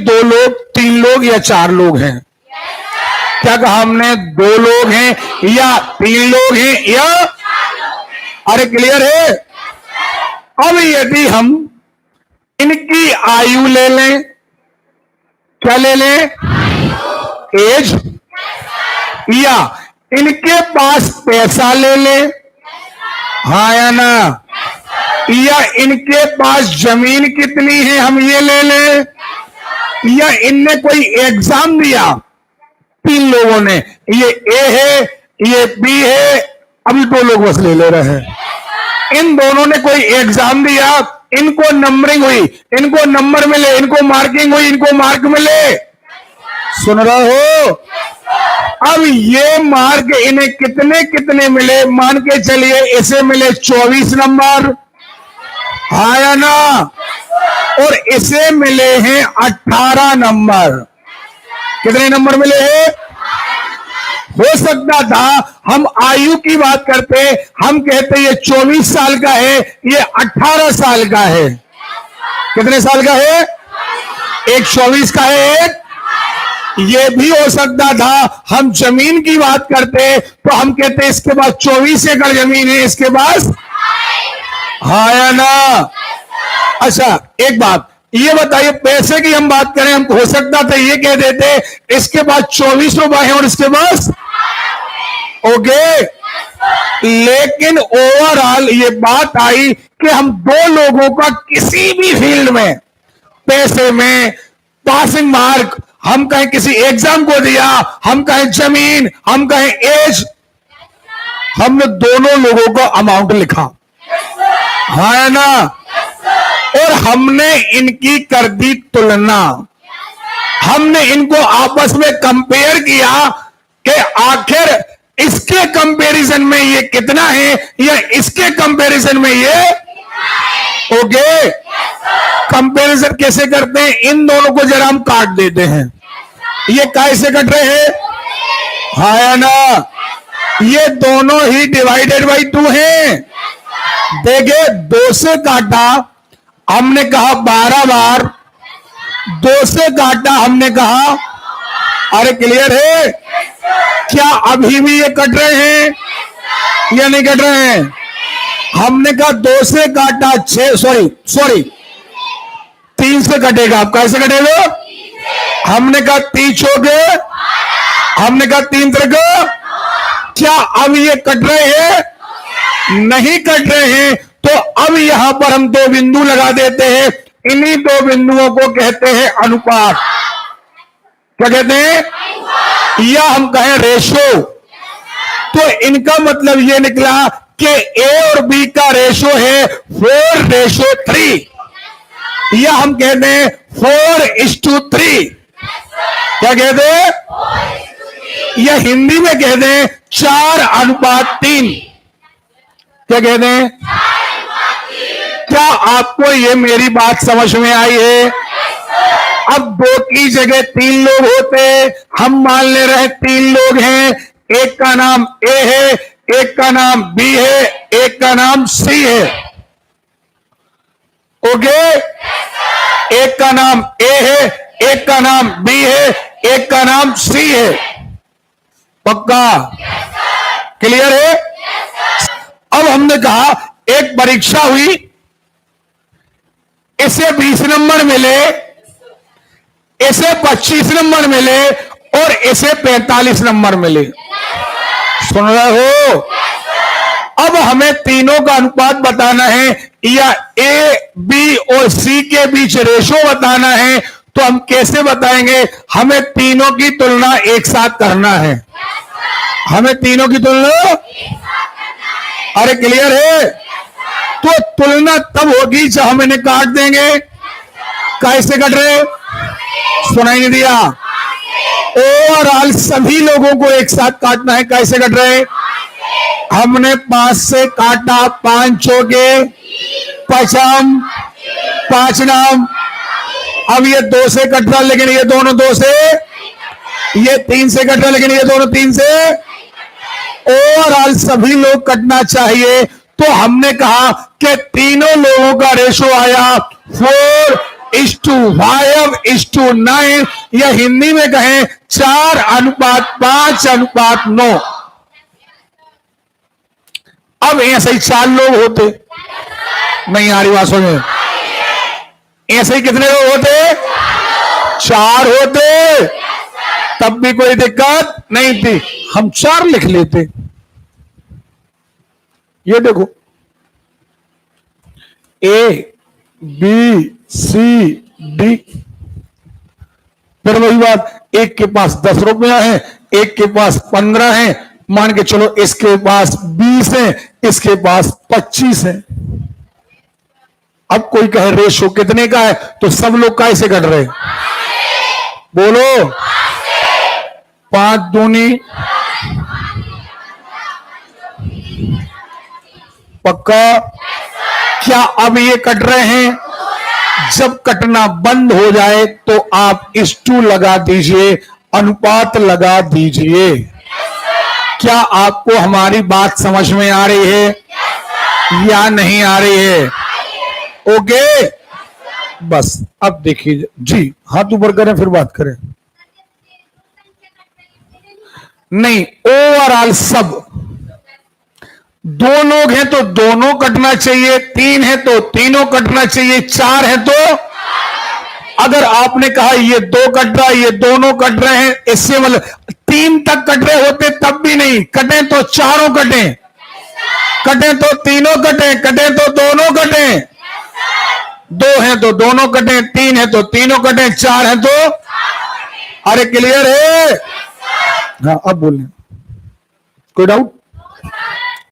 दो लोग, तीन लोग या चार लोग हैं? क्या कहा हमने? दो लोग हैं या तीन लोग हैं या? अरे क्लियर है? अब यदि हम इनकी आयु ले लें, क्या ले लें? एज, या इनके पास पैसा ले लें, हाँ या ना, या इनके पास जमीन कितनी है हम ये ले लें, या इनने कोई एग्जाम दिया, तीन लोगों ने, ये ए है, ये बी है, अभी दो लोग बस ले रहे हैं। इन दोनों ने कोई एग्जाम दिया, इनको नंबरिंग हुई, इनको नंबर मिले, इनको मार्किंग हुई, इनको मार्क मिले, सुन रहे हो? अब ये मार्क इन्हें कितने कितने मिले? मान के चलिए इसे मिले 24 नंबर, हाँ या ना, और इसे मिले हैं 18 नंबर। कितने नंबर मिले हैं? हो सकता था हम आयु की बात करते, हम कहते ये 24 साल का है, ये 18 साल का है। कितने साल का है? एक 24 का है, एक ये भी हो सकता था। हम जमीन की बात करते तो हम कहते इसके पास 24 एकड़ जमीन है, इसके पास, हाँ या ना? अच्छा एक बात ये बताइए, पैसे की हम बात करें, हम हो सकता था ये कह देते इसके पास 24 रुपए है और इसके पास, ओके, लेकिन ओवरऑल ये बात आई कि हम दो लोगों का किसी भी फील्ड में, पैसे में, पासिंग मार्क, हम कहें किसी एग्जाम को दिया, हम कहें जमीन, हम कहें एज, हमने दोनों लोगों का अमाउंट लिखा, हाँ है ना, और हमने इनकी कर दी तुलना। हमने इनको आपस में कंपेयर किया कि आखिर इसके कंपैरिजन में ये कितना है या इसके कंपैरिजन में ये, ओके। कंपैरिजन कैसे करते हैं? इन दोनों को जरा हम काट देते हैं। ये कैसे कट रहे हैं, हाँ या ना? ये दोनों ही डिवाइडेड बाई 2 हैं। देखिए 2 से काटा, हमने कहा 12 बार, 2 से काटा हमने कहा, अरे क्लियर है? क्या अभी भी ये कट रहे हैं या नहीं कट रहे हैं? हमने कहा 2 से काटा 6, सॉरी 3 से कटेगा। आप कैसे कटेगा? हमने कहा 30 हो गए, हमने कहा 3 त्रिका, क्या अब ये कट रहे हैं? नहीं कट रहे हैं। तो अब यहां पर हम 2 बिंदु लगा देते हैं, इन्हीं 2 बिंदुओं को कहते हैं अनुपात। क्या कहते हैं? या हम कहें रेशो। तो इनका मतलब ये निकला कि ए और बी का रेशो है 4:3, या हम कहते हैं 4:3। क्या कहते हैं? या हिंदी में कहते हैं 4:3। क्या कहते हैं? क्या आपको ये मेरी बात समझ में आई है? अब 2 की जगह 3 लोग होते, हम मान ले रहे 3 लोग हैं, एक का नाम ए है, एक का नाम बी है, एक का नाम सी है, ओके। एक का नाम ए है, एक का नाम बी है, एक का नाम सी है, पक्का? क्लियर है? अब हमने कहा एक परीक्षा हुई, इसे 20 नंबर मिले, इसे 25 नंबर मिले और इसे 45 नंबर मिले। सुन रहे हो? अब हमें तीनों का अनुपात बताना है या ए, बी और सी के बीच रेशो बताना है। तो हम कैसे बताएंगे? हमें तीनों की तुलना एक साथ करना है। हमें तीनों की तुलना, अरे क्लियर है? तो तुलना तब होगी जब हम इन्हें काट देंगे। कैसे कट रहे? सुनाई नहीं दिया? ओवरऑल सभी लोगों को एक साथ काटना है। कैसे कट रहे? हमने 5 से काटा, 5 हो गए, पचम 5 नाम। अब ये 2 से कट रहा, लेकिन ये दोनों 2 से, ये 3 से कट रहा, लेकिन ये दोनों 3 से। ओवरऑल सभी लोग कटना चाहिए। तो हमने कहा कि तीनों लोगों का रेशो आया 4 4:5:9 या हिंदी में कहें 4:5:9। अब ऐसे ही 4 लोग होते, नहीं आ रही बात समझ? ऐसे ही कितने लोग होते? 4 होते, तब भी कोई दिक्कत नहीं थी, हम 4 लिख लेते। ये देखो ABCD, फिर वही बात, एक के पास 10 रुपया है, एक के पास 15 है, मान के चलो इसके पास 20 है, इसके पास 25 है। अब कोई कहे रेशो कितने का है, तो सब लोग कैसे कट रहे? बोलो 5 दूनी पक्का? क्या अब ये कट रहे हैं? जब कटना बंद हो जाए तो आप इस्टू लगा दीजिए, अनुपात लगा दीजिए। क्या आपको हमारी बात समझ में आ रही है या नहीं आ रही है? ओके, बस अब देखिए जी, हाथ ऊपर करें फिर बात करें। नहीं, ओवरऑल सब, 2 लोग हैं तो दोनों कटना चाहिए, 3 है तो तीनों कटना चाहिए, 4 है तो, अगर आपने कहा ये 2 कट रहा है, ये दोनों कट रहे हैं, इससे मतलब 3 तक कट रहे होते तब भी नहीं कटे, तो चारों कटे, कटे तो तीनों कटे, कटे तो दोनों कटे, 2 है तो दोनों कटे, 3 है तो तीनों कटे, 4 है तो, अरे क्लियर है? हाँ अब बोलें, कोई डाउट?